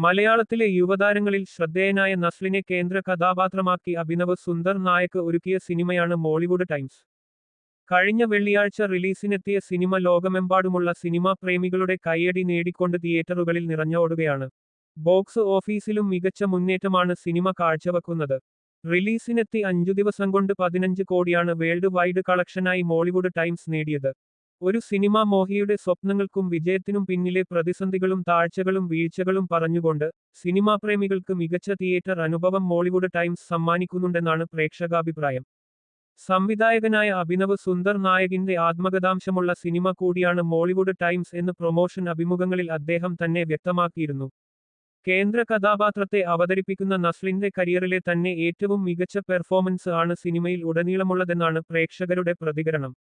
മലയാളത്തിലെ യുവതാരങ്ങളിൽ ശ്രദ്ധേയനായ നസ്ലിനെ കേന്ദ്ര കഥാപാത്രമാക്കി അഭിനവ് സുന്ദർ നായക് ഒരുക്കിയ സിനിമയാണ് മോളിവുഡ് ടൈംസ്. കഴിഞ്ഞ വെള്ളിയാഴ്ച റിലീസിനെത്തിയ സിനിമ ലോകമെമ്പാടുമുള്ള സിനിമാ പ്രേമികളുടെ കയ്യടി നേടിക്കൊണ്ട് തിയേറ്ററുകളിൽ നിറഞ്ഞോടുകയാണ്. ബോക്സ് ഓഫീസിലും മികച്ച മുന്നേറ്റമാണ് സിനിമ കാഴ്ചവെക്കുന്നത്. റിലീസിനെത്തി 5 ദിവസം കൊണ്ട് 15 കോടിയാണ് വേൾഡ് വൈഡ് കളക്ഷനായി മോളിവുഡ് ടൈംസ് നേടിയത്. ഒരു സിനിമാ മോഹിയുടെ സ്വപ്നങ്ങൾക്കും വിജയത്തിനും പിന്നിലെ പ്രതിസന്ധികളും താഴ്ചകളും വീഴ്ചകളും പറഞ്ഞുകൊണ്ട് സിനിമാ പ്രേമികൾക്ക് മികച്ച തിയേറ്റർ അനുഭവം മോളിവുഡ് ടൈംസ് സമ്മാനിക്കുന്നുണ്ടെന്നാണ് പ്രേക്ഷകാഭിപ്രായം. സംവിധായകനായ അഭിനവ് സുന്ദർ നായകിന്റെ ആത്മകഥാംശമുള്ള സിനിമ കൂടിയാണ് മോളിവുഡ് ടൈംസ് എന്ന് പ്രൊമോഷൻ അഭിമുഖങ്ങളിൽ അദ്ദേഹം തന്നെ വ്യക്തമാക്കിയിരുന്നു. കേന്ദ്ര കഥാപാത്രത്തെ അവതരിപ്പിക്കുന്ന നസ്ലിന്റെ കരിയറിലെ തന്നെ ഏറ്റവും മികച്ച പെർഫോമൻസ് ആണ് സിനിമയിൽ ഉടനീളമുള്ളതെന്നാണ് പ്രേക്ഷകരുടെ പ്രതികരണം.